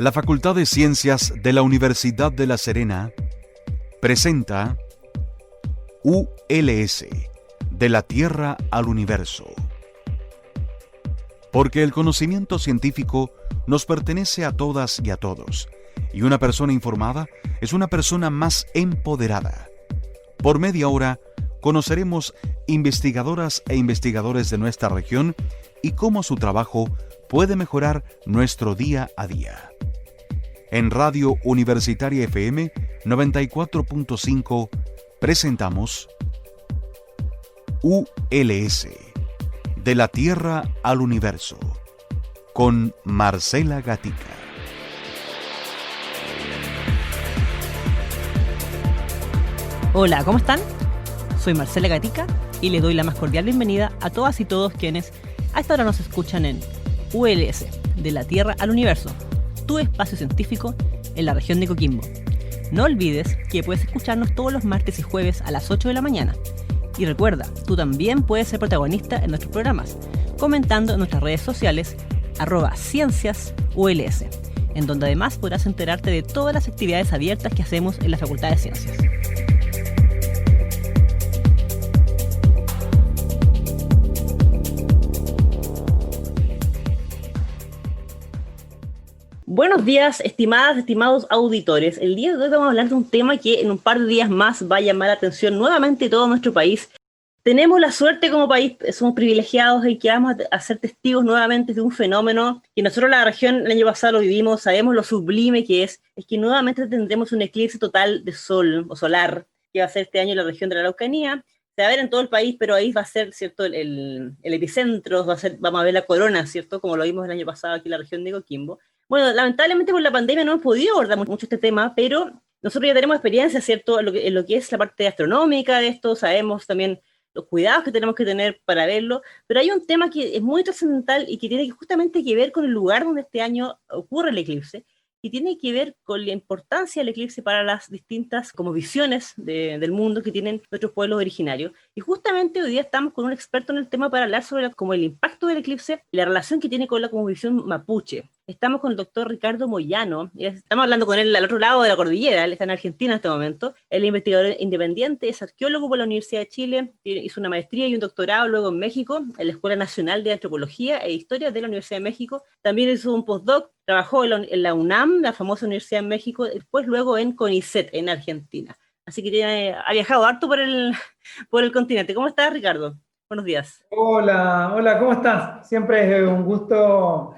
La Facultad de Ciencias de la Universidad de La Serena presenta ULS, de la Tierra al Universo. Porque el conocimiento científico nos pertenece a todas y a todos, y una persona informada es una persona más empoderada. Por media hora conoceremos investigadoras e investigadores de nuestra región y cómo su trabajo puede mejorar nuestro día a día. En Radio Universitaria FM 94.5 presentamos ULS, de la Tierra al Universo, con Marcela Gatica. Hola, ¿cómo están? Soy Marcela Gatica y les doy la más cordial bienvenida a todas y todos quienes a esta hora nos escuchan en ULS, de la Tierra al Universo, tu espacio científico en la región de Coquimbo. No olvides que puedes escucharnos todos los martes y jueves a las 8 de la mañana. Y recuerda, tú también puedes ser protagonista en nuestros programas, comentando en nuestras redes sociales @cienciasuls, en donde además podrás enterarte de todas las actividades abiertas que hacemos en la Facultad de Ciencias. Buenos días, estimados auditores. El día de hoy vamos a hablar de un tema que en un par de días más va a llamar la atención nuevamente de todo nuestro país. Tenemos la suerte como país, somos privilegiados en que vamos a ser testigos nuevamente de un fenómeno que nosotros en la región el año pasado lo vivimos, sabemos lo sublime que es que nuevamente tendremos un eclipse total de sol o solar que va a ser este año en la región de la Araucanía. Se va a ver en todo el país, pero ahí va a ser, ¿cierto?, el epicentro, vamos a ver la corona, ¿cierto?, como lo vimos el año pasado aquí en la región de Coquimbo. Bueno, lamentablemente por la pandemia no hemos podido abordar mucho este tema, pero nosotros ya tenemos experiencia, ¿cierto?, en lo que es la parte astronómica de esto, sabemos también los cuidados que tenemos que tener para verlo, pero hay un tema que es muy trascendental y que tiene justamente que ver con el lugar donde este año ocurre el eclipse, y tiene que ver con la importancia del eclipse para las distintas como visiones del mundo que tienen nuestros pueblos originarios. Y justamente hoy día estamos con un experto en el tema para hablar sobre como el impacto del eclipse y la relación que tiene con la cosmovisión mapuche. Estamos con el doctor Ricardo Moyano, estamos hablando con él al otro lado de la cordillera, él está en Argentina en este momento, él es investigador independiente, es arqueólogo por la Universidad de Chile, hizo una maestría y un doctorado luego en México, en la Escuela Nacional de Antropología e Historia de la Universidad de México, también hizo un postdoc, trabajó en la UNAM, la famosa Universidad de México, después luego en CONICET, en Argentina. Así que ha viajado harto por el continente. ¿Cómo estás, Ricardo? Buenos días. Hola, ¿cómo estás? Siempre es un gusto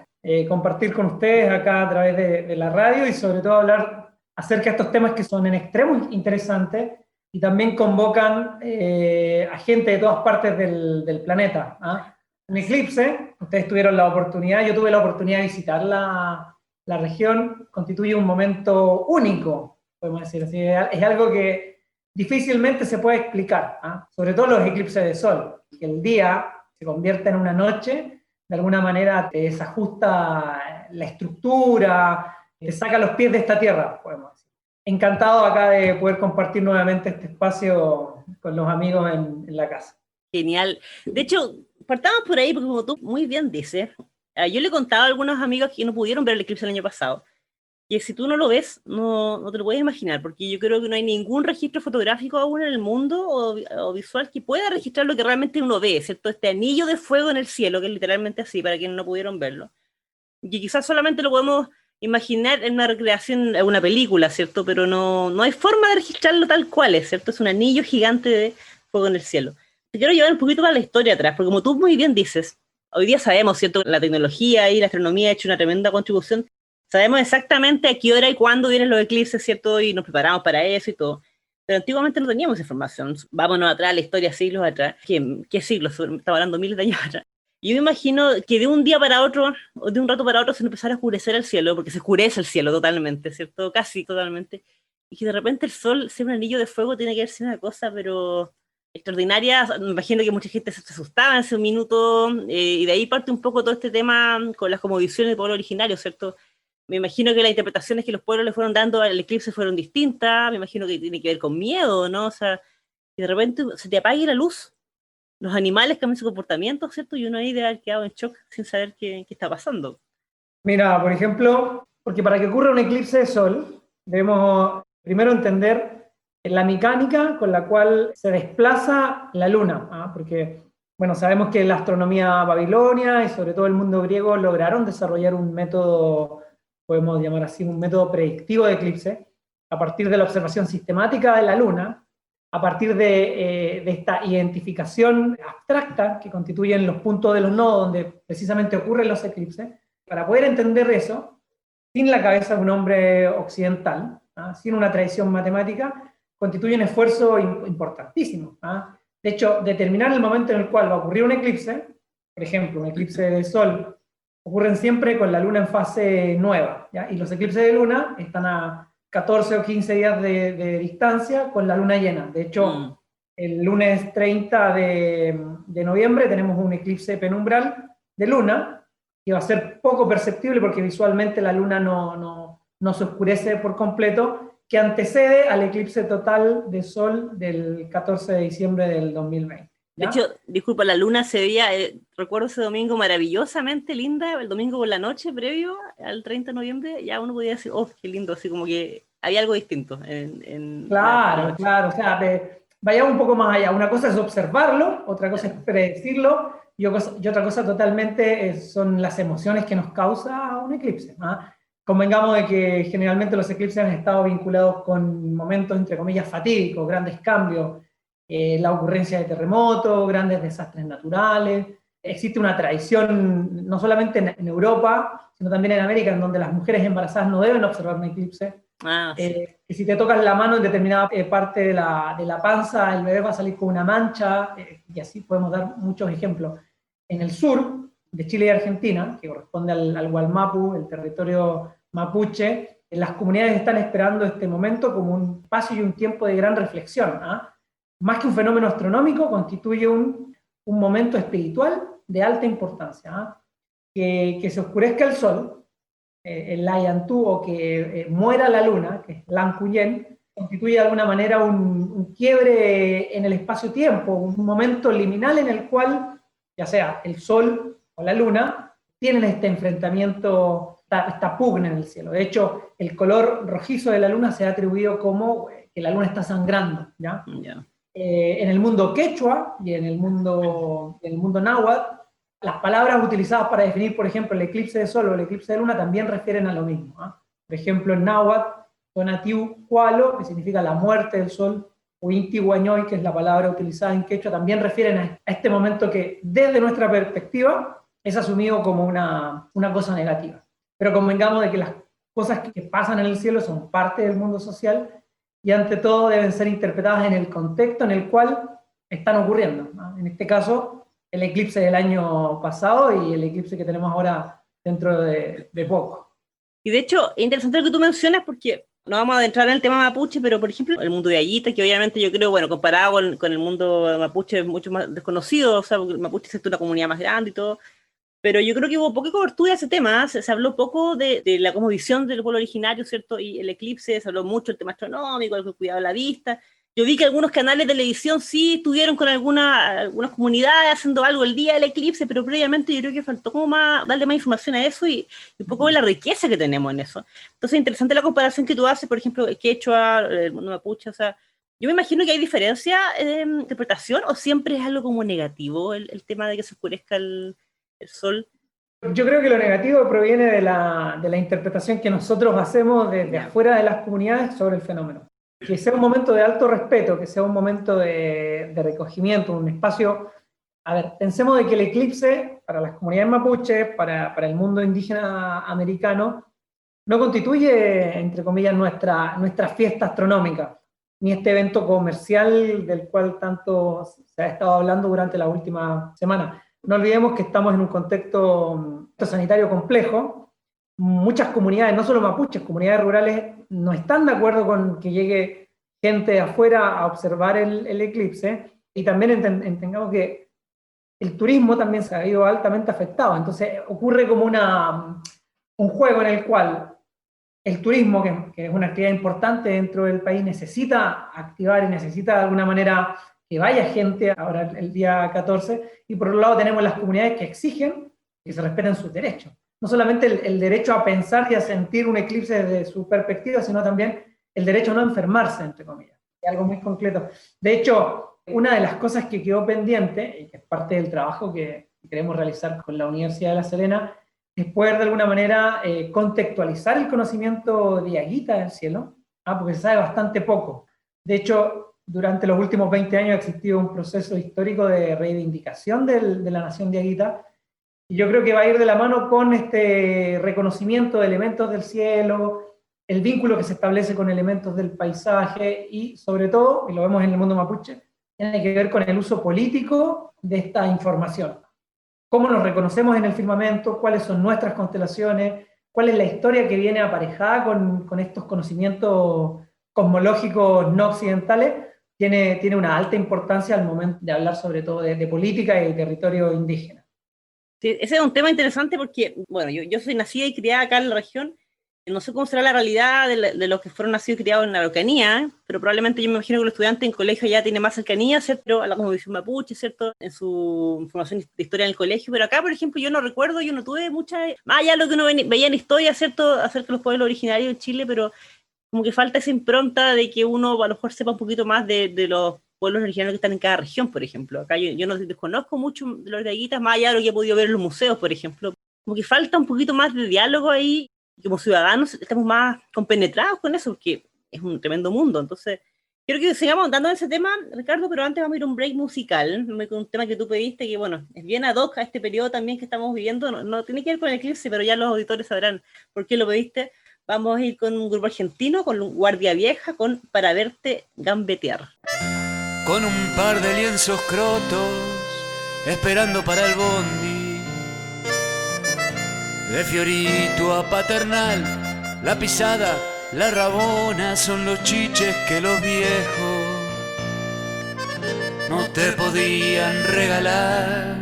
compartir con ustedes acá a través de la radio y sobre todo hablar acerca de estos temas que son en extremo interesantes y también convocan a gente de todas partes del planeta. Un eclipse, ustedes tuvieron la oportunidad, yo tuve la oportunidad de visitar la región, constituye un momento único, podemos decir así, es algo que difícilmente se puede explicar, sobre todo los eclipses de sol, que el día se convierte en una noche, de alguna manera te desajusta la estructura, te saca los pies de esta tierra, podemos decir. Encantado acá de poder compartir nuevamente este espacio con los amigos en la casa. Genial. De hecho, partamos por ahí, porque como tú muy bien dices, yo le contaba a algunos amigos que no pudieron ver el eclipse el año pasado, que si tú no lo ves, no te lo puedes imaginar, porque yo creo que no hay ningún registro fotográfico aún en el mundo o visual que pueda registrar lo que realmente uno ve, ¿cierto? Este anillo de fuego en el cielo, que es literalmente así, para quienes no pudieron verlo. Y quizás solamente lo podemos imaginar en una recreación, en una película, ¿cierto? Pero no hay forma de registrarlo tal cual es, ¿cierto? Es un anillo gigante de fuego en el cielo. Te quiero llevar un poquito para la historia atrás, porque como tú muy bien dices, hoy día sabemos, ¿cierto? La tecnología y la astronomía ha hecho una tremenda contribución. Sabemos exactamente a qué hora y cuándo vienen los eclipses, ¿cierto? Y nos preparamos para eso y todo. Pero antiguamente no teníamos información. Vámonos atrás, la historia siglos atrás. ¿Qué siglos? Estamos hablando miles de años atrás. Y yo me imagino que de un día para otro, o de un rato para otro, se empezara a oscurecer el cielo, porque se oscurece el cielo totalmente, ¿cierto? Casi totalmente. Y que de repente el sol sea un anillo de fuego tiene que ver sido una cosa, pero extraordinaria. Me imagino que mucha gente se asustaba en ese minuto, y de ahí parte un poco todo este tema con las cosmovisiones del pueblo originario, ¿cierto? Me imagino que las interpretaciones que los pueblos le fueron dando al eclipse fueron distintas, me imagino que tiene que ver con miedo, ¿no? O sea, que de repente se te apague la luz, los animales cambian su comportamiento, ¿cierto? Y uno ahí debe haber quedado en shock sin saber qué está pasando. Mira, por ejemplo, porque para que ocurra un eclipse de sol, debemos primero entender la mecánica con la cual se desplaza la luna, ¿ah? Porque, bueno, sabemos que la astronomía babilonia y sobre todo el mundo griego lograron desarrollar un método, podemos llamar así, un método predictivo de eclipse, a partir de la observación sistemática de la luna, a partir de esta identificación abstracta que constituyen los puntos de los nodos donde precisamente ocurren los eclipses. Para poder entender eso, sin la cabeza de un hombre occidental, ¿ah? Sin una tradición matemática, constituye un esfuerzo importantísimo, ¿ah? De hecho, determinar el momento en el cual va a ocurrir un eclipse, por ejemplo, un eclipse de sol, ocurren siempre con la luna en fase nueva, ¿ya? Y los eclipses de luna están a 14 o 15 días de distancia con la luna llena. De hecho, el lunes 30 de noviembre tenemos un eclipse penumbral de luna, que va a ser poco perceptible porque visualmente la luna no se oscurece por completo, que antecede al eclipse total de sol del 14 de diciembre del 2020. ¿Ya? De hecho, disculpa, la luna se veía, recuerdo ese domingo maravillosamente linda, el domingo por la noche previo al 30 de noviembre, ya uno podía decir, oh, qué lindo, así como que había algo distinto. Claro, o sea, vayamos un poco más allá. Una cosa es observarlo, otra cosa es predecirlo, y otra cosa totalmente son las emociones que nos causa un eclipse, ¿ah? Convengamos de que generalmente los eclipses han estado vinculados con momentos, entre comillas, fatídicos, grandes cambios, la ocurrencia de terremotos, grandes desastres naturales. Existe una tradición, no solamente en Europa, sino también en América, en donde las mujeres embarazadas no deben observar un eclipse. Sí. Que si te tocas la mano en determinada parte de la panza, el bebé va a salir con una mancha, y así podemos dar muchos ejemplos. En el sur de Chile y Argentina, que corresponde al Gualmapu, el territorio mapuche, las comunidades están esperando este momento como un espacio y un tiempo de gran reflexión, ¿ah? Más que un fenómeno astronómico, constituye un momento espiritual de alta importancia, ¿ah? Que se oscurezca el sol, el Layantú, o que muera la luna, que es Lancuyen, constituye de alguna manera un quiebre en el espacio-tiempo, un momento liminal en el cual, ya sea el sol o la luna, tienen este enfrentamiento, esta pugna en el cielo. De hecho, el color rojizo de la luna se ha atribuido como que la luna está sangrando, ¿ya? Yeah. En el mundo quechua y en el mundo náhuatl, las palabras utilizadas para definir, por ejemplo, el eclipse de sol o el eclipse de luna también refieren a lo mismo, ¿eh? Por ejemplo, en náhuatl, Tonatiuh Kualo, que significa la muerte del sol, o Inti Huañoy, que es la palabra utilizada en quechua, también refieren a este momento que, desde nuestra perspectiva, es asumido como una cosa negativa. Pero convengamos de que las cosas que pasan en el cielo son parte del mundo social y ante todo deben ser interpretadas en el contexto en el cual están ocurriendo, ¿no? En este caso, el eclipse del año pasado y el eclipse que tenemos ahora dentro de poco. Y de hecho, es interesante lo que tú mencionas porque no vamos a adentrar en el tema mapuche, pero por ejemplo, el mundo de Ayita, que obviamente yo creo, bueno, comparado con el mundo mapuche es mucho más desconocido, o sea, porque el mapuche es una comunidad más grande y todo, pero yo creo que hubo poca cobertura de ese tema, se habló poco de la como visión del pueblo originario, ¿cierto? Y el eclipse, se habló mucho del tema astronómico, el cuidado de la vista. Yo vi que algunos canales de televisión sí estuvieron con algunas comunidades haciendo algo el día del eclipse, pero previamente yo creo que faltó como darle más información a eso y un poco de la riqueza que tenemos en eso. Entonces, interesante la comparación que tú haces, por ejemplo, el quechua, el mundo mapuche, o sea, yo me imagino que hay diferencia de interpretación o siempre es algo como negativo el tema de que se oscurezca el sol. Yo creo que lo negativo proviene de la interpretación que nosotros hacemos desde afuera de las comunidades sobre el fenómeno. Que sea un momento de alto respeto, que sea un momento de recogimiento, un espacio. A ver, pensemos de que el eclipse, para las comunidades mapuche, para el mundo indígena americano, no constituye, entre comillas, nuestra fiesta astronómica, ni este evento comercial del cual tanto se ha estado hablando durante la última semana. No olvidemos que estamos en un contexto sanitario complejo. Muchas comunidades, no solo mapuches, comunidades rurales, no están de acuerdo con que llegue gente de afuera a observar el eclipse, y también entendamos que el turismo también se ha ido altamente afectado. Entonces ocurre como un juego en el cual el turismo, que es una actividad importante dentro del país, necesita activar y necesita de alguna manera que vaya gente ahora el día 14, y por otro lado tenemos las comunidades que exigen que se respeten sus derechos. no solamente el derecho a pensar y a sentir un eclipse desde su perspectiva, sino también el derecho a no enfermarse, entre comillas. Es algo muy concreto. De hecho, una de las cosas que quedó pendiente, y que es parte del trabajo que queremos realizar con la Universidad de La Serena, es poder de alguna manera contextualizar el conocimiento de Yaguita del cielo, porque se sabe bastante poco. De hecho, durante los últimos 20 años ha existido un proceso histórico de reivindicación de la nación de Yaguita, y yo creo que va a ir de la mano con este reconocimiento de elementos del cielo, el vínculo que se establece con elementos del paisaje, y sobre todo, y lo vemos en el mundo mapuche, tiene que ver con el uso político de esta información. Cómo nos reconocemos en el firmamento, cuáles son nuestras constelaciones, cuál es la historia que viene aparejada con estos conocimientos cosmológicos no occidentales, tiene una alta importancia al momento de hablar sobre todo de política y territorio indígena. Sí, ese es un tema interesante porque, bueno, yo soy nacida y criada acá en la región. No sé cómo será la realidad de los que fueron nacidos y criados en la Araucanía, pero probablemente yo me imagino que los estudiantes en colegio ya tienen más cercanía, ¿cierto?, a la cosmovisión mapuche, ¿cierto?, en su formación de historia en el colegio. Pero acá, por ejemplo, yo no recuerdo, yo no tuve mucha, más allá de lo que uno veía en historia, ¿cierto?, acerca de los pueblos originarios de Chile, pero como que falta esa impronta de que uno a lo mejor sepa un poquito más de los pueblos originarios que están en cada región, por ejemplo. Acá yo no desconozco mucho de los de Yaguitas, más allá de lo que he podido ver en los museos, por ejemplo. Como que falta un poquito más de diálogo ahí. Como ciudadanos estamos más compenetrados con eso, porque es un tremendo mundo. Entonces, quiero que sigamos andando en ese tema, Ricardo, pero antes vamos a ir a un break musical, con un tema que tú pediste, que bueno, es bien ad hoc a este periodo también que estamos viviendo. No tiene que ver con el eclipse, pero ya los auditores sabrán por qué lo pediste. Vamos a ir con un grupo argentino, con Guardia Vieja, con Para Verte Gambetear. Con un par de lienzos crotos, esperando para el bondi, de Fiorito a Paternal, la pisada, la rabona, son los chiches que los viejos no te podían regalar.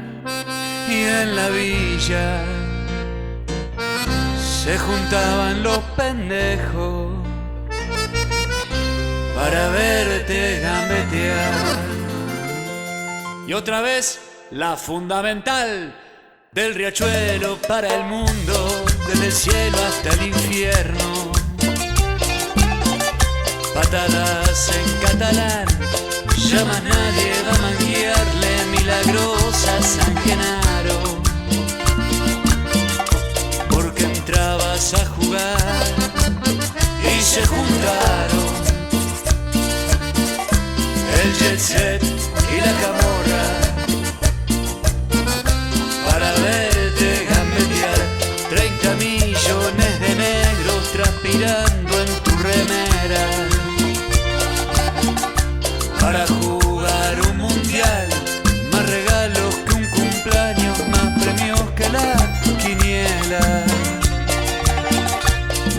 Y en la villa se juntaban los pendejos para verte gambetear. Y otra vez la fundamental del riachuelo para el mundo, desde el cielo hasta el infierno. Patadas en catalán, ya más nadie va a manguearle, milagrosa San Genaro. Porque entrabas a jugar y se juntaron el jet set y la camorra para verte gambetear. 30 millones de negros transpirando en tu remera para jugar un mundial. Más regalos que un cumpleaños, más premios que la quiniela,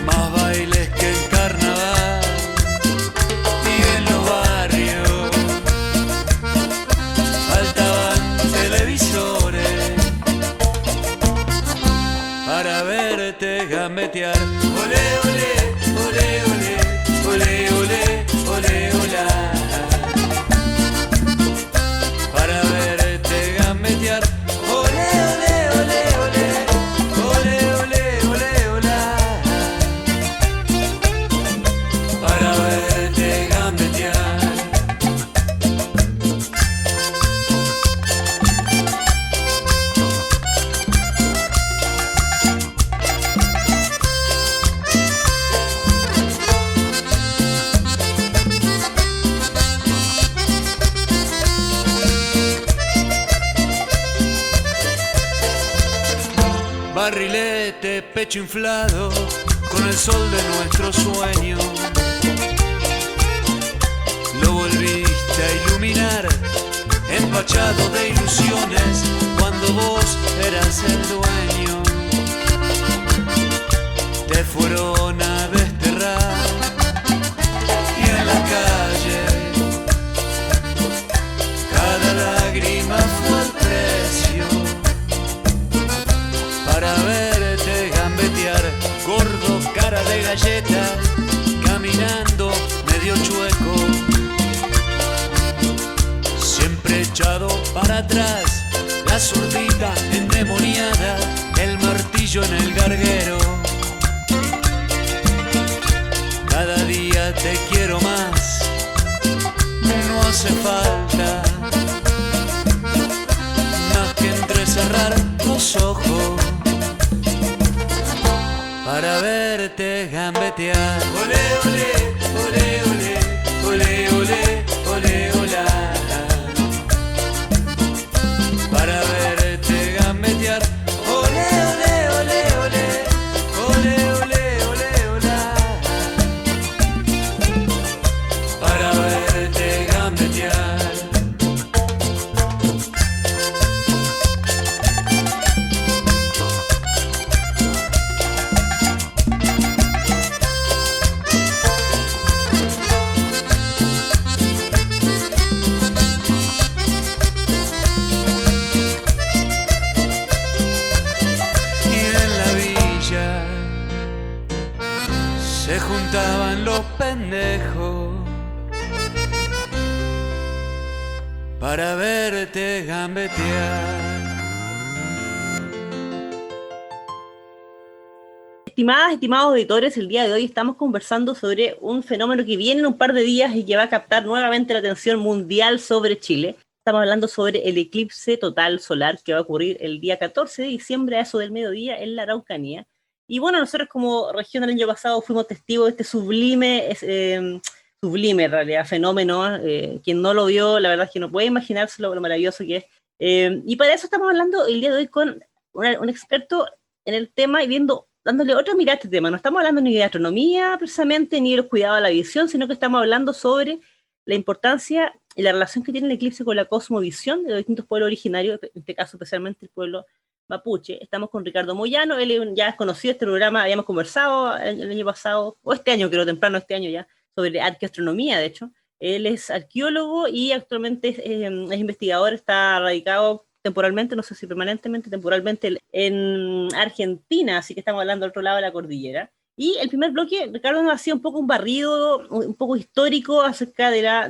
más bailes que el carnaval. Y en los barrios faltaban televisores para verte gambetear. Olé, olé, olé, olé, olé, olé, olé, olá. Para verte gambetear. Olé, olé, olé, olé, olé, olé, olé, olá. Para verte gambetear. Barrilete, pecho inflado, con el sol de nuestro sueño. Lo volviste a iluminar, empachado de ilusiones, cuando vos eras el dueño. Te fueron a desterrar y en la calle cada lágrima fue el precio para verte gambetear. Gordo, cara de galleta, caminando medio chueco, siempre echado para atrás, la zurdita endemoniada, el martillo en el carguero. Cada día te quiero más, no hace falta más que entrecerrar los ojos para verte gambetear. Olé, olé, olé, olé, olé, olé, olé, olá. Para verte gambetear. Olé, olé, olé, olé, olé, olé, olé, olá. Para verte gambetear. Se juntaban los pendejos para verte gambetear. Estimadas, estimados auditores, el día de hoy estamos conversando sobre un fenómeno que viene en un par de días y que va a captar nuevamente la atención mundial sobre Chile. Estamos hablando sobre el eclipse total solar que va a ocurrir el día 14 de diciembre a eso del mediodía en la Araucanía. Y bueno, nosotros como región el año pasado fuimos testigos de este sublime en realidad fenómeno. Quien no lo vio, la verdad es que no puede imaginarse lo maravilloso que es. Y para eso estamos hablando el día de hoy con un experto en el tema y dándole otra mirada a este tema. No estamos hablando ni de astronomía precisamente, ni de los cuidados de la visión, sino que estamos hablando sobre la importancia y la relación que tiene el eclipse con la cosmovisión de los distintos pueblos originarios, en este caso especialmente el pueblo mapuche. Estamos con Ricardo Moyano, él ya es conocido este programa, habíamos conversado el año pasado, o este año, creo, temprano este año ya, sobre arqueoastronomía, de hecho. Él es arqueólogo y actualmente es investigador, está radicado temporalmente, no sé si permanentemente, temporalmente en Argentina, así que estamos hablando del otro lado de la cordillera. Y el primer bloque, Ricardo nos hacía un poco un barrido, un poco histórico acerca de la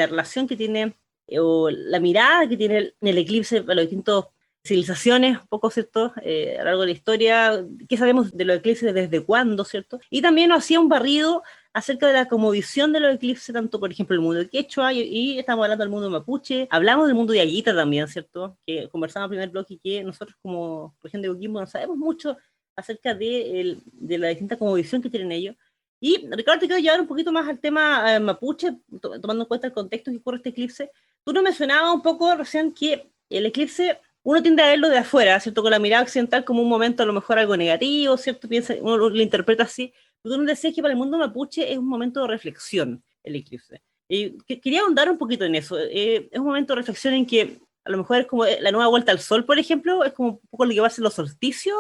relación que tiene, o la mirada que tiene el eclipse para los distintos civilizaciones, un poco, ¿cierto? A lo largo de la historia, ¿qué sabemos de los eclipses desde cuándo, ¿cierto? Y también nos hacía un barrido acerca de la cosmovisión de los eclipses, tanto, por ejemplo, el mundo de Quechua, y estamos hablando del mundo mapuche, hablamos del mundo de Aguita también, ¿cierto? Que conversamos en el primer bloque, que nosotros como región de Coquimbo no sabemos mucho acerca de la distinta cosmovisión que tienen ellos. Y Ricardo, te quiero llevar un poquito más al tema mapuche, tomando en cuenta el contexto que ocurre este eclipse. Tú nos mencionabas un poco recién que el eclipse uno tiende a verlo de afuera, ¿cierto? Con la mirada occidental como un momento a lo mejor algo negativo, ¿cierto? Uno lo interpreta así. Pero tú nos decías que para el mundo mapuche es un momento de reflexión el eclipse. Quería ahondar un poquito en eso. Es un momento de reflexión en que a lo mejor es como la nueva vuelta al sol, por ejemplo, es como un poco lo que va a ser los solsticios.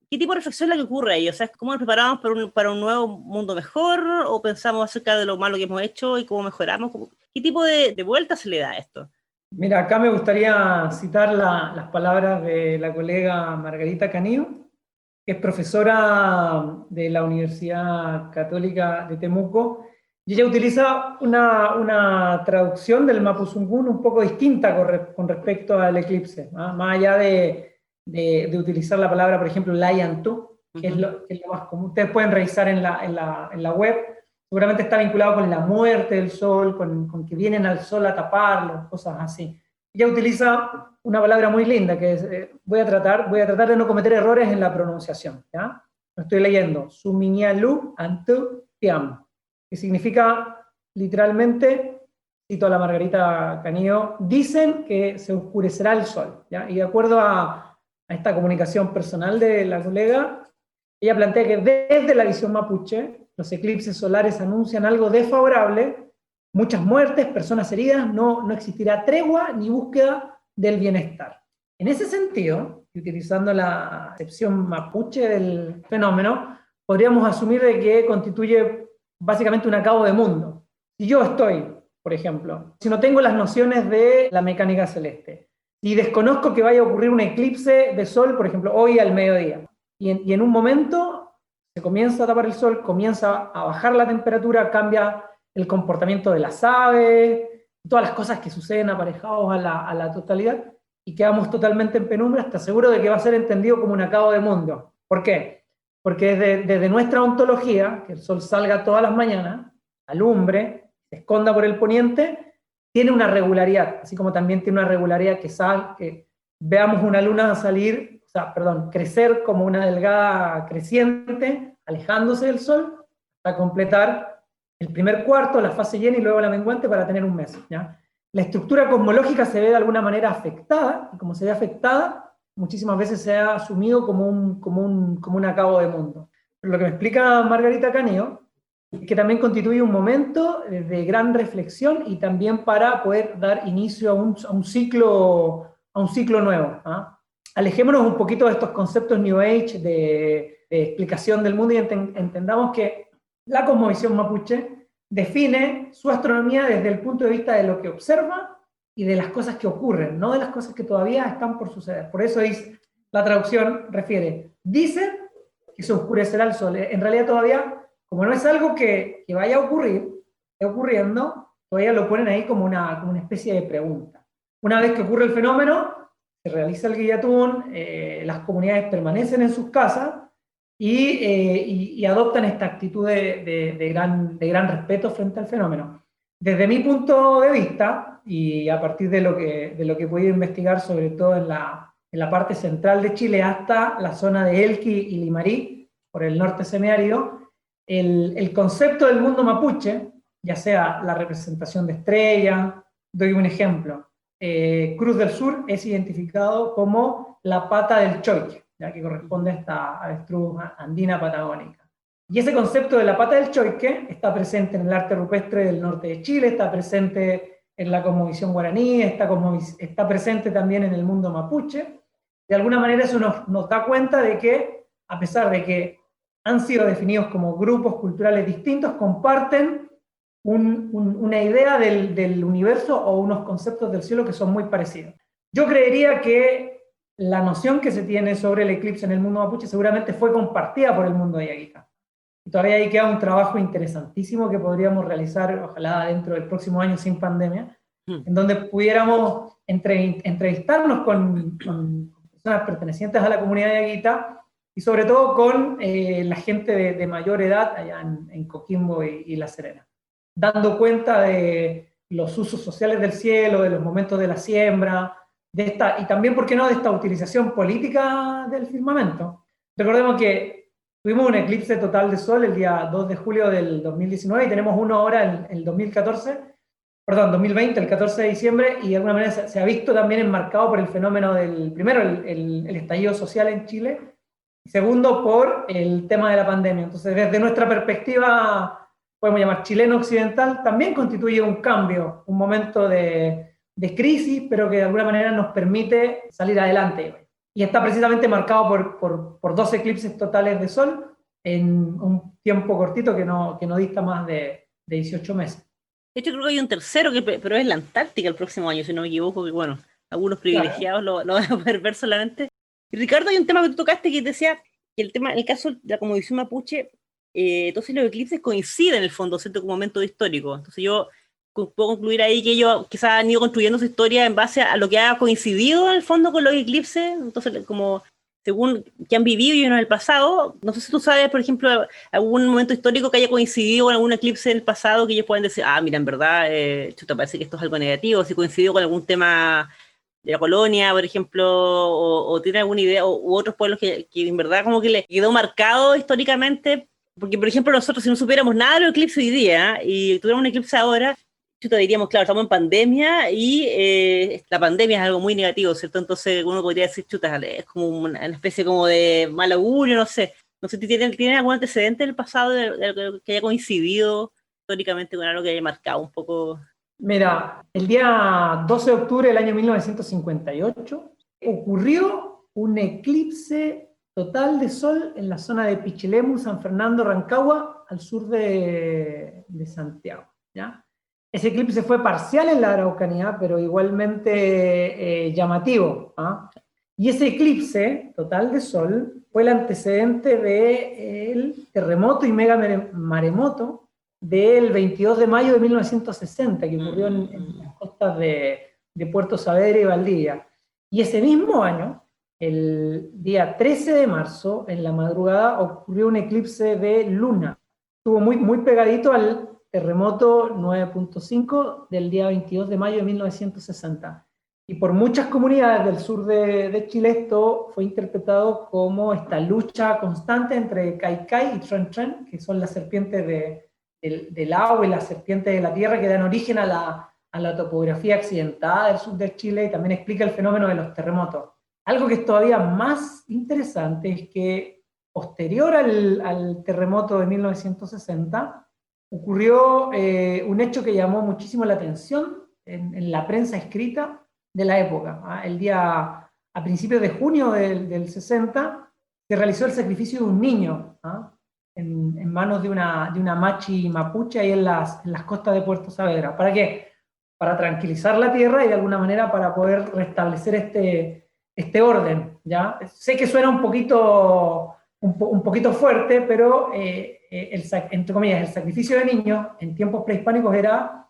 ¿Qué tipo de reflexión es la que ocurre ahí? O sea, ¿cómo nos preparamos para un nuevo mundo mejor? ¿O pensamos acerca de lo malo que hemos hecho y cómo mejoramos? ¿Qué tipo de vuelta se le da a esto? Mira, acá me gustaría citar las palabras de la colega Margarita Canillo, que es profesora de la Universidad Católica de Temuco, y ella utiliza una traducción del Mapuzungún un poco distinta con respecto al eclipse, ¿no? Más allá de utilizar la palabra, por ejemplo, Layantú, que es lo más común. Ustedes pueden revisar en la web. Seguramente está vinculado con la muerte del sol, con que vienen al sol a taparlo, cosas así. Ella utiliza una palabra muy linda, que es, voy a tratar de no cometer errores en la pronunciación, ¿ya? Lo estoy leyendo, Sumiñalu Antu Piam, que significa, literalmente, cito a la Margarita Canillo, dicen que se oscurecerá el sol, ¿ya? Y de acuerdo a esta comunicación personal de la colega, ella plantea que desde la visión mapuche, los eclipses solares anuncian algo desfavorable, muchas muertes, personas heridas, no existirá tregua ni búsqueda del bienestar. En ese sentido, y utilizando la acepción mapuche del fenómeno, podríamos asumir de que constituye básicamente un acabo de mundo. Si yo estoy, por ejemplo, si no tengo las nociones de la mecánica celeste, y desconozco que vaya a ocurrir un eclipse de sol, por ejemplo, hoy al mediodía, y en un momento se comienza a tapar el sol, comienza a bajar la temperatura, cambia el comportamiento de las aves, todas las cosas que suceden aparejados a la totalidad, y quedamos totalmente en penumbra, te aseguro de que va a ser entendido como un acabo de mundo. ¿Por qué? Porque desde nuestra ontología, que el sol salga todas las mañanas, alumbre, se esconda por el poniente, tiene una regularidad, así como también tiene una regularidad que veamos una luna salir, crecer como una delgada creciente, alejándose del sol, hasta completar el primer cuarto, la fase llena y luego la menguante para tener un mes, ¿ya? La estructura cosmológica se ve de alguna manera afectada, y como se ve afectada, muchísimas veces se ha asumido como un acabo de mundo. Pero lo que me explica Margarita Canio es que también constituye un momento de gran reflexión y también para poder dar inicio a un ciclo nuevo, ¿ah? Alejémonos un poquito de estos conceptos New Age de explicación del mundo y entendamos que la cosmovisión mapuche define su astronomía desde el punto de vista de lo que observa y de las cosas que ocurren, no de las cosas que todavía están por suceder. Por eso la traducción dicen que se oscurecerá el sol. En realidad todavía, como no es algo que vaya a ocurrir, está ocurriendo, todavía lo ponen ahí como una especie de pregunta. Una vez que ocurre el fenómeno, se realiza el guillatún, las comunidades permanecen en sus casas, y adoptan esta actitud de gran respeto frente al fenómeno. Desde mi punto de vista, y a partir de lo que he podido investigar, sobre todo en la parte central de Chile, hasta la zona de Elqui y Limarí, por el norte semiárido, el concepto del mundo mapuche, ya sea la representación de estrellas, doy un ejemplo, Cruz del Sur es identificado como la pata del choique, ya que corresponde a esta avestruz andina patagónica. Y ese concepto de la pata del choique está presente en el arte rupestre del norte de Chile, está presente en la cosmovisión guaraní, está presente también en el mundo mapuche. De alguna manera eso nos da cuenta de que, a pesar de que han sido definidos como grupos culturales distintos, comparten una idea del universo o unos conceptos del cielo que son muy parecidos. Yo creería que la noción que se tiene sobre el eclipse en el mundo mapuche seguramente fue compartida por el mundo ayaguita. Y todavía ahí queda un trabajo interesantísimo que podríamos realizar, ojalá dentro del próximo año sin pandemia, en donde pudiéramos entrevistarnos con personas pertenecientes a la comunidad ayaguita y sobre todo con la gente de mayor edad allá en Coquimbo y La Serena, dando cuenta de los usos sociales del cielo, de los momentos de la siembra, y también, ¿por qué no?, de esta utilización política del firmamento. Recordemos que tuvimos un eclipse total de sol el día 2 de julio del 2019 y tenemos uno ahora en el 2020, el 14 de diciembre, y de alguna manera se ha visto también enmarcado por el fenómeno primero, el estallido social en Chile, y segundo, por el tema de la pandemia. Entonces, desde nuestra perspectiva, podemos llamar chileno-occidental, también constituye un cambio, un momento de crisis, pero que de alguna manera nos permite salir adelante. Y está precisamente marcado por 2 eclipses totales de sol en un tiempo cortito que no dista más de 18 meses. De hecho, creo que hay un tercero, pero es la Antártica el próximo año, si no me equivoco, que bueno, algunos privilegiados lo van a poder ver solamente. Y Ricardo, hay un tema que tú tocaste que decía que en el caso de la cosmovisión mapuche, entonces los eclipses coinciden en el fondo, ¿cierto?, como momento histórico. Entonces yo puedo concluir ahí que ellos quizás han ido construyendo su historia en base a lo que ha coincidido en el fondo con los eclipses, entonces como según que han vivido ellos en el pasado. No sé si tú sabes, por ejemplo, algún momento histórico que haya coincidido con algún eclipse en el pasado que ellos pueden decir, mira, en verdad, chuta, parece que esto es algo negativo, si coincidió con algún tema de la colonia, por ejemplo, o tiene alguna idea, u otros pueblos que en verdad como que le quedó marcado históricamente, porque por ejemplo nosotros si no supiéramos nada de los eclipses hoy día y tuviéramos un eclipse ahora, chuta, diríamos, claro, estamos en pandemia y la pandemia es algo muy negativo, ¿cierto? Entonces uno podría decir, chuta, es como una especie como de mal augurio, no sé. No sé si tienen algún antecedente en el pasado de que haya coincidido históricamente con algo que haya marcado un poco. Mira, el día 12 de octubre del año 1958 ocurrió un eclipse total de sol en la zona de Pichilemu, San Fernando, Rancagua, al sur de Santiago, ¿ya? Ese eclipse fue parcial en la Araucanía, pero igualmente llamativo, ¿ah? Y ese eclipse total de sol fue el antecedente del terremoto y mega maremoto del 22 de mayo de 1960, que ocurrió en las costas de Puerto Saavedra y Valdivia. Y ese mismo año, el día 13 de marzo, en la madrugada, ocurrió un eclipse de luna. Estuvo muy, muy pegadito al terremoto 9.5 del día 22 de mayo de 1960. Y por muchas comunidades del sur de Chile esto fue interpretado como esta lucha constante entre Kaikai y Tren Tren, que son las serpientes del agua y las serpientes de la tierra que dan origen a la topografía accidentada del sur de Chile, y también explica el fenómeno de los terremotos. Algo que es todavía más interesante es que posterior al terremoto de 1960 ocurrió un hecho que llamó muchísimo la atención en la prensa escrita de la época. A principios de junio del 60 se realizó el sacrificio de un niño en manos de una machi mapuche ahí en las costas de Puerto Saavedra. ¿Para qué? Para tranquilizar la tierra y de alguna manera para poder restablecer este orden, ¿ya? Sé que suena un poquito fuerte, pero entre comillas, el sacrificio de niños en tiempos prehispánicos era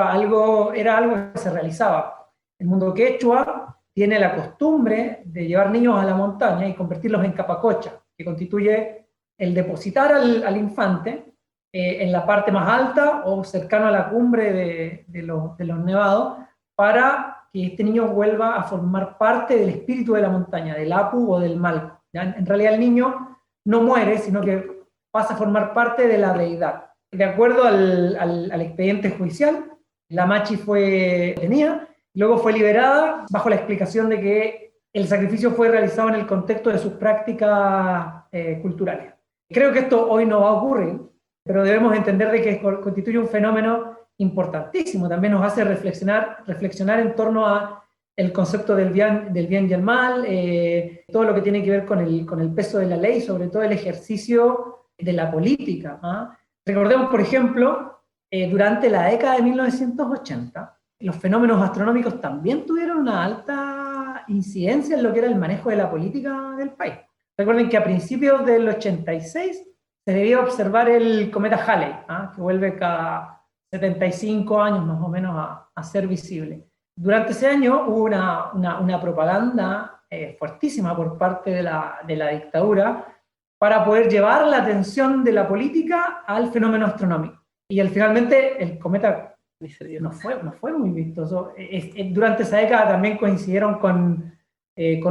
algo que se realizaba. El mundo quechua tiene la costumbre de llevar niños a la montaña y convertirlos en capacocha, que constituye el depositar al infante en la parte más alta o cercano a la cumbre de los nevados, para que este niño vuelva a formar parte del espíritu de la montaña, del Apu o del Malco. ¿Ya? En realidad el niño no muere, sino que pasa a formar parte de la deidad. De acuerdo al expediente judicial, la machi fue detenida, luego fue liberada bajo la explicación de que el sacrificio fue realizado en el contexto de sus prácticas culturales. Creo que esto hoy no va a ocurrir, pero debemos entender de que constituye un fenómeno importantísimo. También nos hace reflexionar en torno a el concepto del bien y el mal, todo lo que tiene que ver con el peso de la ley, sobre todo el ejercicio de la política. Recordemos, por ejemplo, durante la década de 1980, los fenómenos astronómicos también tuvieron una alta incidencia en lo que era el manejo de la política del país. Recuerden que a principios del 86 se debía observar el cometa Halley, que vuelve cada 75 años más o menos a ser visible. Durante ese año hubo una propaganda fuertísima por parte de la dictadura para poder llevar la atención de la política al fenómeno astronómico. Y finalmente el cometa no fue muy vistoso. Durante esa década también coincidieron con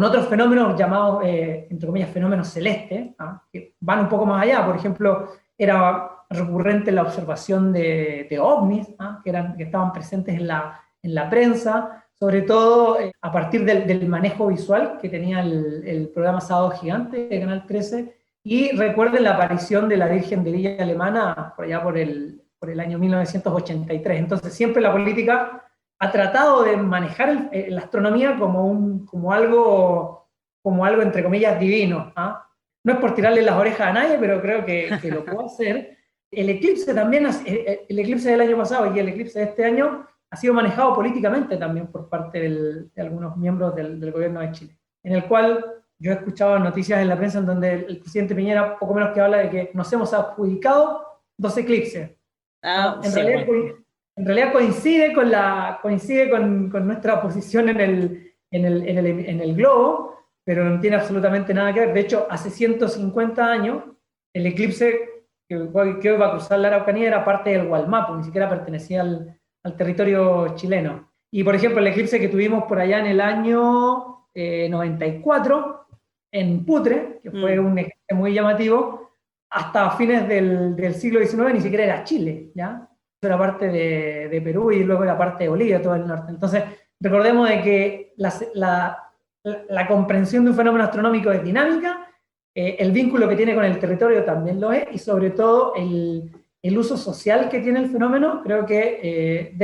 otros fenómenos llamados, entre comillas, fenómenos celestes, que van un poco más allá. Por ejemplo, era recurrente la observación de ovnis, que estaban presentes en la prensa, sobre todo a partir del manejo visual que tenía el programa Sábado Gigante de Canal 13, y recuerden la aparición de la Virgen de Villa Alemana por allá por el año 1983. Entonces siempre la política ha tratado de manejar la astronomía como algo entre comillas divino. No es por tirarle las orejas a nadie, pero creo que lo puedo hacer. El eclipse también, el eclipse del año pasado y el eclipse de este año ha sido manejado políticamente también por parte de algunos miembros del gobierno de Chile, en el cual yo he escuchado noticias en la prensa en donde el presidente Piñera poco menos que habla de que nos hemos adjudicado 2 eclipses. En realidad coincide con nuestra posición en el globo, pero no tiene absolutamente nada que ver. De hecho, hace 150 años, el eclipse que hoy va a cruzar la Araucanía era parte del Gualmapu, ni siquiera pertenecía al territorio chileno. Y por ejemplo, el eclipse que tuvimos por allá en el año 94, en Putre, que fue un eclipse muy llamativo, hasta fines del siglo XIX ni siquiera era Chile, ¿ya? Era parte de Perú y luego era parte de Bolivia, todo el norte. Entonces, recordemos de que la comprensión de un fenómeno astronómico es dinámica, el vínculo que tiene con el territorio también lo es, y sobre todo el uso social que tiene el fenómeno, creo que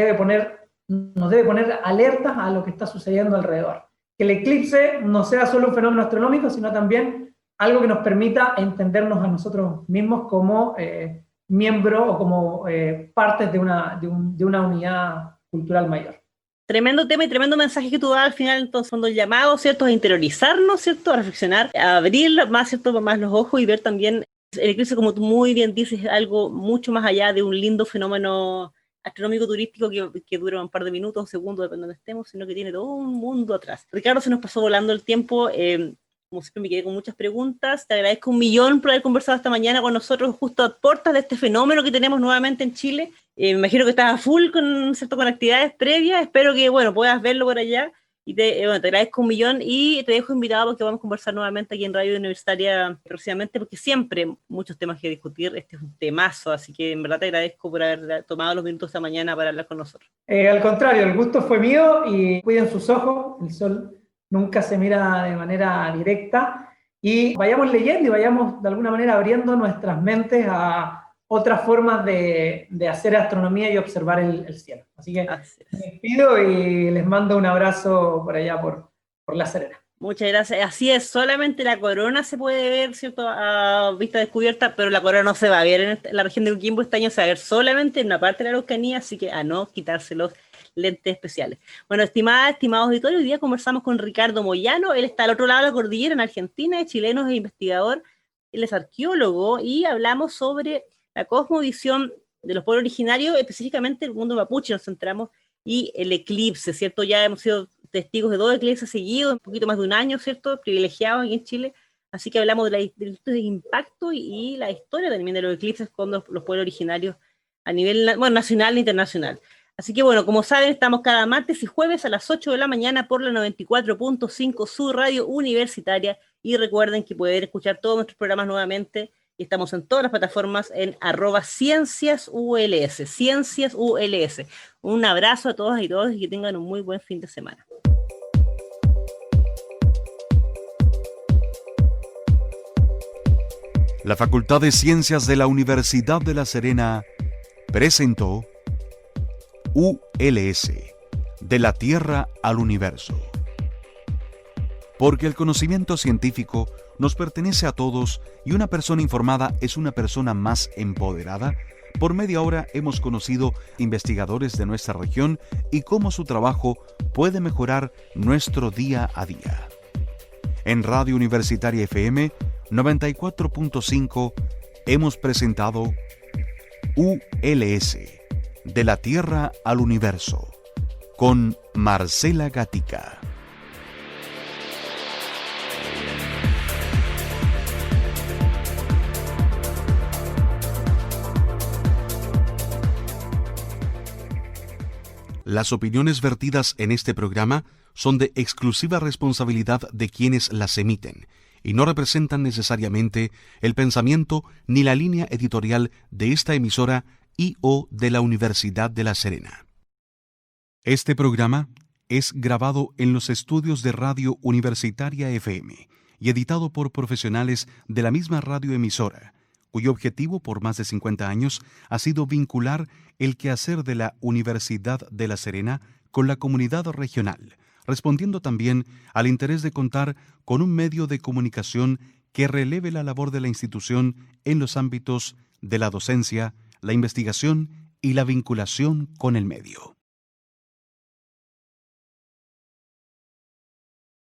nos debe poner alertas a lo que está sucediendo alrededor. Que el eclipse no sea solo un fenómeno astronómico, sino también algo que nos permita entendernos a nosotros mismos como miembros o como partes de una unidad cultural mayor. Tremendo tema y tremendo mensaje que tú das al final, entonces, cuando el llamado, ¿cierto?, a interiorizarnos, ¿cierto?, a reflexionar, a abrir más, ¿cierto?, más los ojos y ver también el eclipse, como tú muy bien dices, algo mucho más allá de un lindo fenómeno astronómico turístico que dura un par de minutos, un segundo, depende de donde estemos, sino que tiene todo un mundo atrás. Ricardo, se nos pasó volando el tiempo. Como siempre me quedé con muchas preguntas. Te agradezco un millón por haber conversado esta mañana con nosotros justo a puertas de este fenómeno que tenemos nuevamente en Chile. Me imagino que estás a full con actividades previas. Espero que puedas verlo por allá. Y te agradezco un millón y te dejo invitado porque vamos a conversar nuevamente aquí en Radio Universitaria próximamente, porque siempre muchos temas que discutir. Este es un temazo, así que en verdad te agradezco por haber tomado los minutos esta mañana para hablar con nosotros. Al contrario, el gusto fue mío y cuiden sus ojos. El sol nunca se mira de manera directa, y vayamos leyendo y vayamos de alguna manera abriendo nuestras mentes a otras formas de hacer astronomía y observar el cielo. Así que me despido y les mando un abrazo por allá, por La Serena. Muchas gracias. Así es, solamente la corona se puede ver, ¿cierto?, a vista descubierta, pero la corona no se va a ver en la región de Coquimbo este año, se va a ver solamente en una parte de la Araucanía, así que a no quitárselos lentes especiales. Bueno, estimados auditores, hoy día conversamos con Ricardo Moyano. Él está al otro lado de la cordillera, en Argentina, es chileno, es investigador, él es arqueólogo, y hablamos sobre la cosmovisión de los pueblos originarios, específicamente el mundo mapuche, nos centramos, y el eclipse, ¿cierto? Ya hemos sido testigos de 2 eclipses seguidos, un poquito más de un año, ¿cierto?, privilegiados aquí en Chile, así que hablamos del impacto y la historia también de los eclipses con los pueblos originarios a nivel nacional e internacional. Así que como saben, estamos cada martes y jueves a las 8 de la mañana por la 94.5 su radio universitaria, y recuerden que pueden escuchar todos nuestros programas nuevamente, y estamos en todas las plataformas en @cienciasuls, cienciasuls. Un abrazo a todas y todos y que tengan un muy buen fin de semana. La Facultad de Ciencias de la Universidad de La Serena presentó ULS, de la Tierra al Universo. Porque el conocimiento científico nos pertenece a todos y una persona informada es una persona más empoderada. Por media hora hemos conocido investigadores de nuestra región y cómo su trabajo puede mejorar nuestro día a día. En Radio Universitaria FM 94.5 hemos presentado ULS, de la Tierra al Universo, con Marcela Gatica. Las opiniones vertidas en este programa son de exclusiva responsabilidad de quienes las emiten y no representan necesariamente el pensamiento ni la línea editorial de esta emisora y/o de la Universidad de La Serena. Este programa es grabado en los estudios de Radio Universitaria FM y editado por profesionales de la misma radioemisora, cuyo objetivo por más de 50 años ha sido vincular el quehacer de la Universidad de La Serena con la comunidad regional, respondiendo también al interés de contar con un medio de comunicación que releve la labor de la institución en los ámbitos de la docencia, la investigación y la vinculación con el medio.